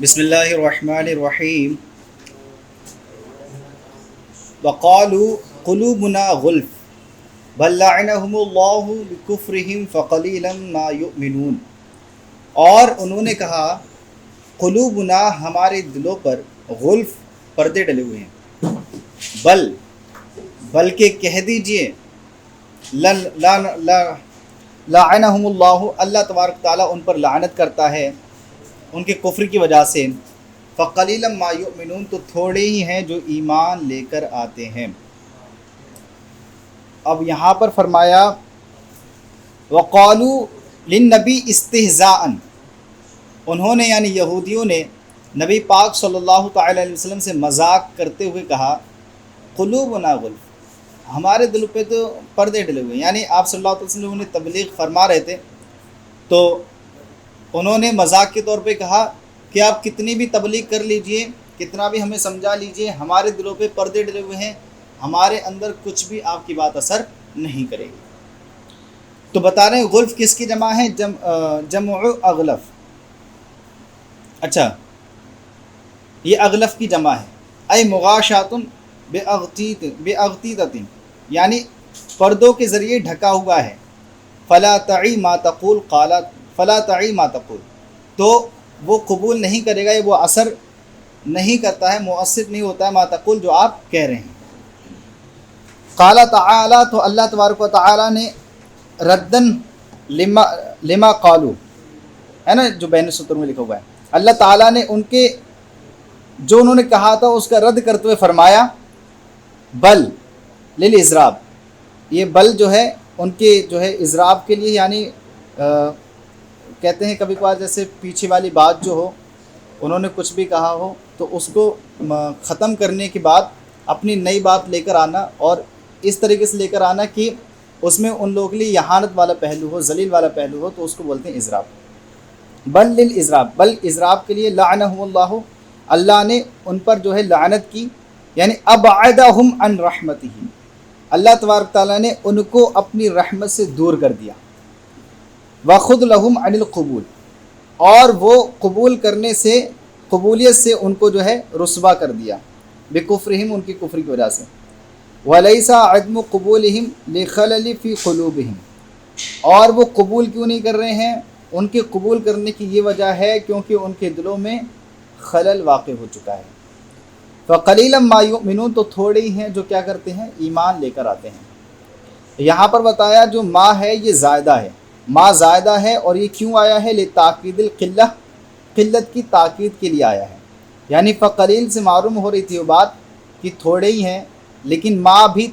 بسم اللہ الرحمن الرحیم وقالوا قلوبنا غلف بل لعنهم اللہ بکفرہم فقلیلا ما یؤمنون، اور انہوں نے کہا قلوبنا ہمارے دلوں پر غلف پردے ڈلے ہوئے ہیں، بلکہ کہہ دیجئے لعنہم اللہ، اللہ تبارک تعالیٰ ان پر لعنت کرتا ہے ان کے کفر کی وجہ سے، فقلیلا ما یؤمنون، تو تھوڑے ہی ہیں جو ایمان لے کر آتے ہیں۔ اب یہاں پر فرمایا وقالوا للنبی استہزاء، انہوں نے یعنی یہودیوں نے نبی پاک صلی اللہ تعالی علیہ وسلم سے مذاق کرتے ہوئے کہا قلوبنا غلف، ہمارے دل پہ تو پردے ڈلے ہوئے ہیں، یعنی آپ صلی اللہ علیہ وسلم انہیں تبلیغ فرما رہے تھے تو انہوں نے مذاق کے طور پہ کہا کہ آپ کتنی بھی تبلیغ کر لیجئے، کتنا بھی ہمیں سمجھا لیجئے، ہمارے دلوں پہ پردے ڈلے ہوئے ہیں، ہمارے اندر کچھ بھی آپ کی بات اثر نہیں کرے گی۔ تو بتا رہے ہیں غلف کس کی جمع ہے؟ جمع اغلف۔ اچھا، یہ اغلف کی جمع ہے، اے مغاشات باغتیطۃ، یعنی پردوں کے ذریعے ڈھکا ہوا ہے، فلا تعی ما تقول قالت فلا تعی ما تقول، تو وہ قبول نہیں کرے گا، وہ اثر نہیں کرتا ہے، مؤثر نہیں ہوتا ہے ما تقول، جو آپ کہہ رہے ہیں۔ قال تعالی، تو اللہ تبارک و تعالی نے ردن لما قالو، ہے نا جو بین السطور میں لکھا ہوا ہے، اللہ تعالیٰ نے ان کے جو انہوں نے کہا تھا اس کا رد کرتے ہوئے فرمایا بل للاضراب، یہ بل جو ہے ان کے جو ہے اضراب کے لیے، یعنی کہتے ہیں کبھی کبھار جیسے پیچھے والی بات جو ہو، انہوں نے کچھ بھی کہا ہو تو اس کو ختم کرنے کے بعد اپنی نئی بات لے کر آنا، اور اس طریقے سے لے کر آنا کہ اس میں ان لوگوں کے لیے اہانت والا پہلو ہو، ذلیل والا پہلو ہو، تو اس کو بولتے ہیں اضراب۔ بل للاضراب، بل اضراب کے لیے لعنہم اللہ، اللہ نے ان پر جو ہے لعنت کی، یعنی ابعدہم عن رحمتہ، اللہ تبارک تعالیٰ نے ان کو اپنی رحمت سے دور کر دیا۔ وخذ لہم عن القبول، اور وہ قبول کرنے سے، قبولیت سے ان کو جو ہے رسوا کر دیا، بکفرہم، ان کی کفر کی وجہ سے۔ ولیس عدم قبولہم لخلل فی قلوبہم، اور وہ قبول کیوں نہیں کر رہے ہیں؟ ان کے قبول کرنے کی یہ وجہ ہے کیونکہ ان کے دلوں میں خلل واقع ہو چکا ہے۔ فقلیلا ما یؤمنون، تو تھوڑے ہی ہیں جو کیا کرتے ہیں؟ ایمان لے کر آتے ہیں۔ یہاں پر بتایا جو ما ہے یہ زائدہ ہے، ما زائدہ ہے، اور یہ کیوں آیا ہے؟ لتاکید القلہ، قلت کی تاکید کے لیے آیا ہے، یعنی فقلیل سے معلوم ہو رہی تھی وہ بات کہ تھوڑے ہی ہیں، لیکن ما بھی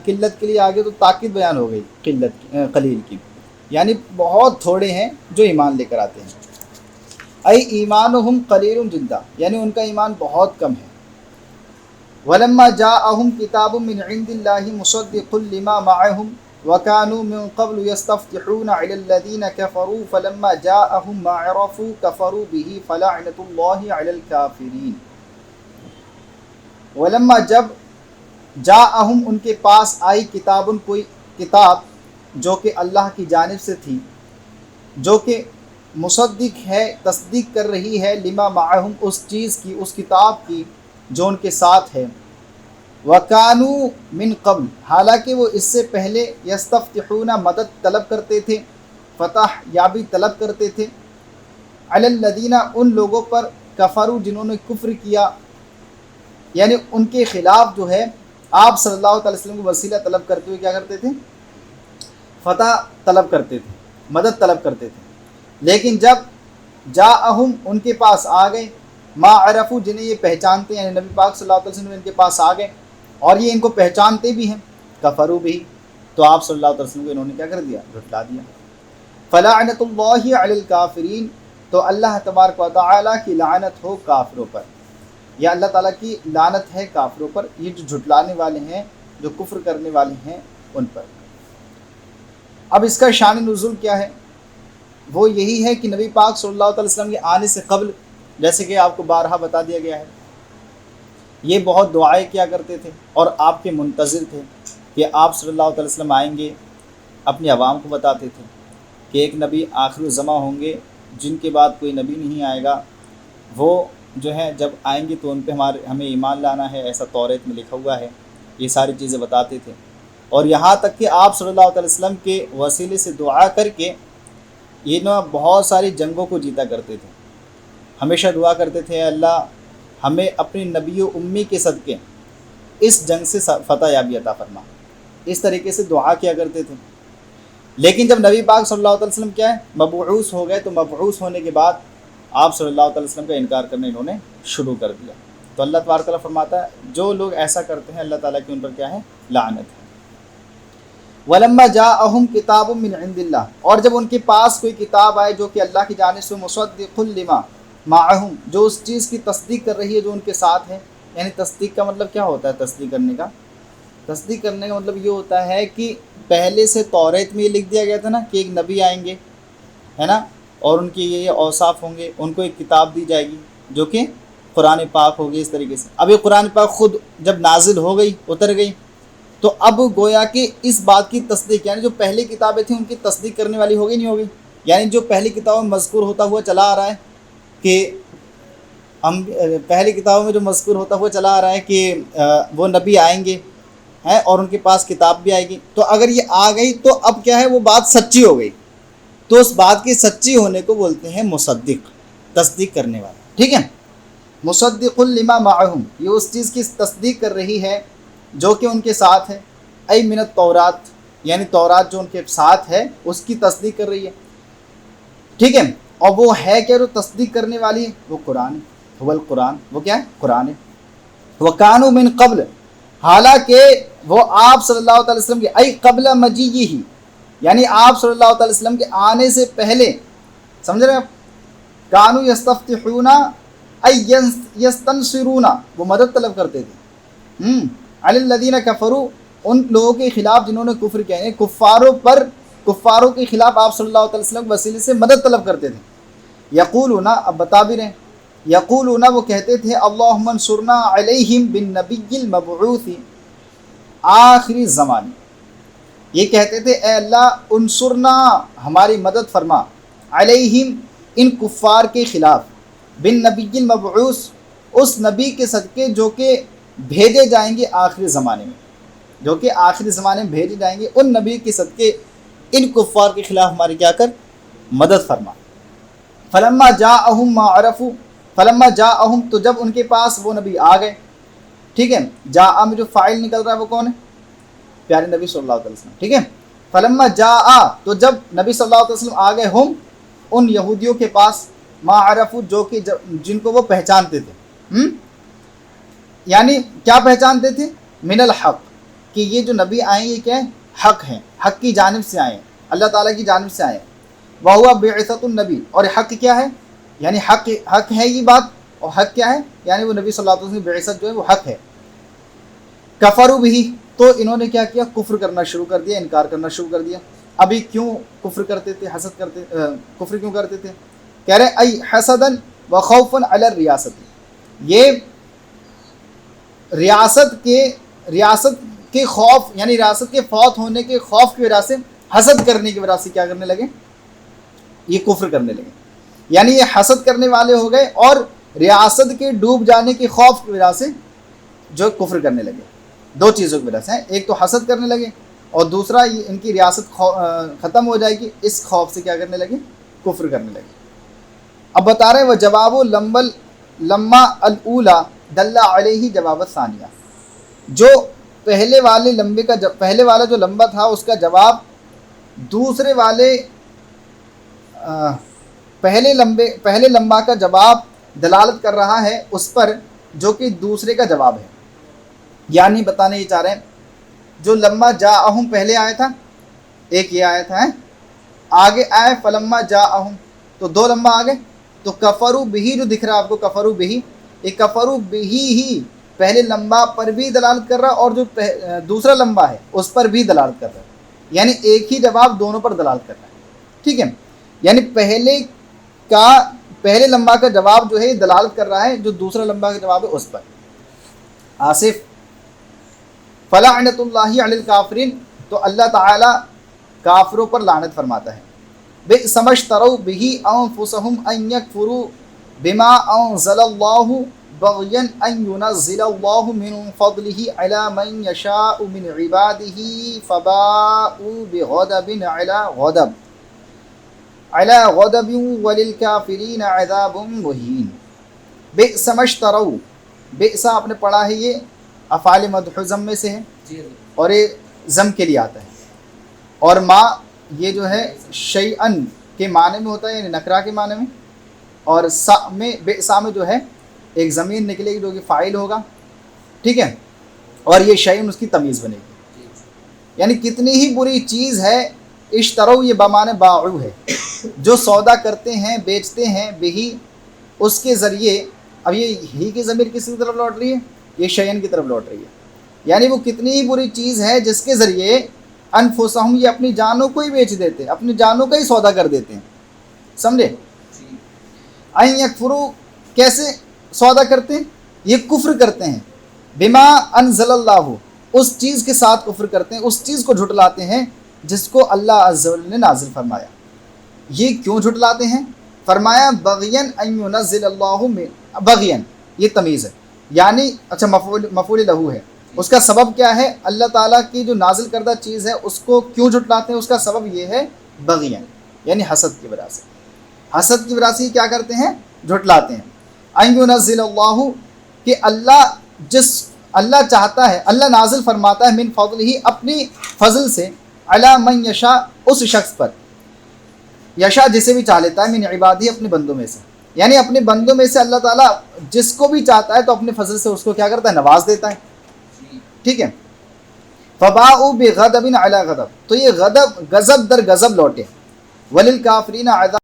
قلت کے لیے آگے تو تاکید بیان ہو گئی قلت قلیل کی، یعنی بہت تھوڑے ہیں جو ایمان لے کر آتے ہیں۔ اے ایمانہم قلیل جدا، یعنی ان کا ایمان بہت کم ہے۔ ولما جاءہم کتاب من عند اللہ مصدق لما معہم وكانوا من قبل يستفتحون على الذين كفروا فلما جاءهم ما عرفوا كفروا به فلعنة الله على الكافرين۔ ولما، جب جاءہم ان کے پاس آئی کتاب، کوئی کتاب جو کہ اللہ کی جانب سے تھی، جو کہ مصدق ہے، تصدیق کر رہی ہے، لما معہم، اس چیز کی، اس کتاب کی جو ان کے ساتھ ہے، وَكَانُوا مِن قبل، حالانکہ وہ اس سے پہلے یستفتحون، مدد طلب کرتے تھے، فتح یابی طلب کرتے تھے، علی الذین، ان لوگوں پر، کفروا، جنہوں نے کفر کیا، یعنی ان کے خلاف جو ہے آپ صلی اللہ علیہ وسلم کو وسیلہ طلب کرتے ہوئے کیا کرتے تھے؟ فتح طلب کرتے تھے، مدد طلب کرتے تھے۔ لیکن جب جاءہم، ان کے پاس آ گئے، ما عرفوا، جنہیں یہ پہچانتے ہیں، یعنی نبی پاک صلی اللہ علیہ وسلم ان کے پاس آ گئے اور یہ ان کو پہچانتے بھی ہیں، کفروا بھی، تو آپ صلی اللہ علیہ وسلم کو انہوں نے کیا کر دیا؟ جھٹلا دیا۔ فلعنۃ اللہ علی الکافرین، تو اللہ تبارک و تعالیٰ کی لعنت ہو کافروں پر، یا اللہ تعالیٰ کی لعنت ہے کافروں پر، یہ جو جھٹلانے والے ہیں، جو کفر کرنے والے ہیں ان پر۔ اب اس کا شان نزول کیا ہے؟ وہ یہی ہے کہ نبی پاک صلی اللہ علیہ وسلم کے آنے سے قبل، جیسے کہ آپ کو بارہا بتا دیا گیا ہے، یہ بہت دعائیں کیا کرتے تھے اور آپ کے منتظر تھے کہ آپ صلی اللہ علیہ وسلم آئیں گے، اپنی عوام کو بتاتے تھے کہ ایک نبی آخر الزماں ہوں گے جن کے بعد کوئی نبی نہیں آئے گا، وہ جو ہیں جب آئیں گے تو ان پہ ہمیں ایمان لانا ہے، ایسا توریت میں لکھا ہوا ہے، یہ ساری چیزیں بتاتے تھے۔ اور یہاں تک کہ آپ صلی اللہ علیہ وسلم کے وسیلے سے دعا کر کے یہ نا بہت ساری جنگوں کو جیتا کرتے تھے، ہمیشہ دعا کرتے تھے اللہ ہمیں اپنی نبی و امی کے صدقے اس جنگ سے فتح یابی عطا فرما، اس طریقے سے دعا کیا کرتے تھے۔ لیکن جب نبی پاک صلی اللہ علیہ وسلم کیا ہے مبعوث ہو گئے، تو مبعوث ہونے کے بعد آپ صلی اللہ علیہ وسلم کا انکار کرنا انہوں نے شروع کر دیا۔ تو اللہ تبارک و تعالیٰ فرماتا ہے جو لوگ ایسا کرتے ہیں اللہ تعالیٰ کی ان پر کیا ہے لعنت ہے۔ وَلَمَّا جَاءَهُمْ كِتَابٌ مِّنْ عِندِ اللَّهِ، اور جب ان کے پاس کوئی کتاب آئے جو کہ اللہ کی جانب سے مُصَدِّقٌ لِمَا مَعَهُمْ، جو اس چیز کی تصدیق کر رہی ہے جو ان کے ساتھ ہے۔ یعنی تصدیق کا مطلب کیا ہوتا ہے؟ تصدیق کرنے کا مطلب یہ ہوتا ہے کہ پہلے سے توریت میں یہ لکھ دیا گیا تھا نا کہ ایک نبی آئیں گے، ہے نا، اور ان کے یہ اوصاف ہوں گے، ان کو ایک کتاب دی جائے گی جو کہ قرآن پاک ہوگی۔ اس طریقے سے اب یہ قرآن پاک خود جب نازل ہو گئی، اتر گئی، تو اب گویا کہ اس بات کی تصدیق، یعنی جو پہلی کتابیں تھیں ان کی تصدیق کرنے والی ہوگی نہیں ہوگی؟ یعنی جو پہلی کتابوں میں مذکور ہوتا ہوا چلا آ رہا ہے کہ ہم پہلی کتابوں میں جو مذکور ہوتا ہوا چلا آ رہا ہے کہ وہ نبی آئیں گے ہیں اور ان کے پاس کتاب بھی آئے گی، تو اگر یہ آ گئی تو اب کیا ہے وہ بات سچی ہو گئی، تو اس بات کی سچی ہونے کو بولتے ہیں مصدق، تصدیق کرنے والا، ٹھیک ہے۔ مصدق لما معہم، یہ اس چیز کی تصدیق کر رہی ہے جو کہ ان کے ساتھ ہے، ای من التورات، یعنی تورات جو ان کے ساتھ ہے اس کی تصدیق کر رہی ہے، ٹھیک ہے۔ اور وہ ہے کہ جو تصدیق کرنے والی ہے وہ قرآن ہے، هو القرآن، وہ کیا ہے؟ قرآن ہے۔ وَكَانُوا مِن قبل، حالانکہ وہ آپ صلی اللہ علیہ وسلم کے ای قبل مجیئہ، یعنی آپ صلی اللہ علیہ وسلم کے آنے سے پہلے، سمجھ رہے ہیں آپ؟ کانوا یستفتحون ای یستنصرون، وہ مدد طلب کرتے تھے علی الذین کفروا، ان لوگوں کے خلاف جنہوں نے کفر کیا ہے، کفاروں کے خلاف آپ صلی اللہ علیہ وسلم کے وسیلے سے مدد طلب کرتے تھے۔ یقولون، اب بتا بھی رہے ہیں، یقولون، وہ کہتے تھے اللہم انصرنا علیہم بالنبی المبعوث آخری زمان، یہ کہتے تھے اے اللہ انصرنا، ہماری مدد فرما، علیہم، ان کفار کے خلاف، بالنبی المبعوث، اس نبی کے صدقے جو کہ بھیجے جائیں گے آخری زمانے میں، جو کہ آخری زمانے میں بھیجے جائیں گے، ان نبی کے صدقے ان کفار کے خلاف ہماری کیا کر مدد فرما۔ فلما جاءہم ما عرفوا، فلما جاءہم، تو جب ان کے پاس وہ نبی آ گئے، ٹھیک ہے، جاء میں جو فاعل نکل رہا ہے وہ کون ہے؟ پیارے نبی صلی اللہ علیہ وسلم، ٹھیک ہے۔ فلما جاء، تو جب نبی صلی اللہ علیہ وسلم آ گئے، ہم، ان یہودیوں کے پاس، ما عرفوا، جو کہ جن کو وہ پہچانتے تھے، یعنی کیا پہچانتے تھے؟ من الحق، کہ یہ جو نبی آئیں یہ کیا ہے؟ حق ہیں، حق کی جانب سے آئے ہیں، اللہ تعالیٰ کی جانب سے آئے ہیں۔ وَهُوَ بِعِثَةُ النَّبِي، اور حق کیا ہے؟ یعنی حق ہے یہ بات، اور حق کیا ہے؟ یعنی وہ نبی صلی اللہ علیہ وسلم کی بعثت جو ہے وہ حق ہے۔ کفروا بہ، تو انہوں نے کیا کیا؟ کفر کرنا شروع کر دیا، انکار کرنا شروع کر دیا۔ ابھی کیوں کفر کرتے تھے، حسد کرتے، کفر کیوں کرتے تھے؟ کہہ رہے ای حسدا وخوفا علی الریاست، یہ ریاست کے خوف، یعنی ریاست کے فوت ہونے کے خوف کی وجہ سے، حسد کرنے کی وجہ سے کیا کرنے لگے؟ یہ کفر کرنے لگے، یعنی یہ حسد کرنے والے ہو گئے، اور ریاست کے ڈوب جانے کے خوف کی وجہ سے جو کفر کرنے لگے۔ دو چیزوں کی وجہ سے، ایک تو حسد کرنے لگے، اور دوسرا یہ ان کی ریاست ختم ہو جائے گی، اس خوف سے کیا کرنے لگے؟ کفر کرنے لگے۔ اب بتا رہے ہیں وہ جواب لما الاولا دل علیہ جواب ثانیہ، جو پہلے والا جو لمبا تھا اس کا جواب دوسرے والے پہلے لمبا کا جواب دلالت کر رہا ہے اس پر جو کہ دوسرے کا جواب ہے، یعنی بتانے یہ چاہ رہے ہیں جو لما جاءہم پہلے آیا تھا، ایک یہ آیا تھا، آگے آئے فلما جاءہم، تو دو لمبا آگے، تو کفروا بہ جو دکھ رہا ہے آپ کو، کفروا بہ، یہ کفروا بہ ہی پہلے لمبا پر بھی دلالت کر رہا ہے، اور جو دوسرا لمبا ہے اس پر بھی دلالت کر رہا ہے، یعنی ایک ہی جواب دونوں پر دلالت کر رہا ہے، ٹھیک ہے۔ یعنی پہلے لمبا کا جواب جو ہے دلالت کر رہا ہے جو دوسرا لمبا کا جواب ہے اس پر۔ آصف، فلعنۃ اللہ علی الکافرین، تو اللہ تعالیٰ کافروں پر لعنت فرماتا ہے۔ بئس ما اشتروا بہ انفسہم ان یکفروا بما انزل اللہ بغیا ان ينزل اللہ من فضلہ علی من یشاء من عبادہ فباؤوا بغضب علی غضب وللکافرین عذاب مہین۔ بئس ما اشتروا، بئس آپ نے پڑھا ہے یہ افعال مدح ضم میں سے ہے اور یہ ضم کے لیے آتا ہے، اور ما یہ جو ہے شیئن کے معنی میں ہوتا ہے، یعنی نکرہ کے معنی میں، اور سا میں بئس میں جو ہے ایک ضمیر نکلے گی جو کہ فاعل ہوگا، ٹھیک ہے، اور یہ شیئن اس کی تمیز بنے گی، یعنی کتنی ہی بری چیز ہے۔ اشترو یہ بمعنی باعو ہے، جو سودا کرتے ہیں بیچتے ہیں، بہی اس کے ذریعے۔ اب یہ ہی کی ضمیر کس کی طرف لوٹ رہی ہے؟ یہ شیئن کی طرف لوٹ رہی ہے، یعنی وہ کتنی ہی بری چیز ہے جس کے ذریعے انفسہم یہ اپنی جانوں کو ہی بیچ دیتے ہیں، اپنی جانوں کا ہی سودا کر دیتے ہیں، سمجھے؟ این یکفروا کیسے سودا کرتے ہیں؟ یہ کفر کرتے ہیں، بما انزل اللہ اس چیز کے ساتھ کفر کرتے ہیں، اس چیز کو جھٹلاتے ہیں جس کو اللہ عز و جل نے نازل فرمایا۔ یہ کیوں جھٹلاتے ہیں؟ فرمایا بغین ان ینزل اللہ من، بغین یہ تمیز ہے، یعنی اچھا مفعول لہو ہے، اس کا سبب کیا ہے؟ اللہ تعالیٰ کی جو نازل کردہ چیز ہے اس کو کیوں جھٹلاتے ہیں؟ اس کا سبب یہ ہے بغین، یعنی حسد کی وجہ سے، حسد کی وجہ سے کیا کرتے ہیں؟ جھٹلاتے ہیں۔ ان ینزل اللہ کہ اللہ چاہتا ہے، اللہ نازل فرماتا ہے من فضلہ اپنی فضل سے، علی من یشاء اس شخص پر، یشاء جسے بھی چاہ لیتا ہے، من عبادی اپنے بندوں میں سے، یعنی اپنے بندوں میں سے اللہ تعالیٰ جس کو بھی چاہتا ہے تو اپنے فضل سے اس کو کیا کرتا ہے؟ نواز دیتا ہے، ٹھیک ہے۔ فباؤوا بغضب علی غضب تو یہ غضب در غضب لوٹے، وللکافرین عذاب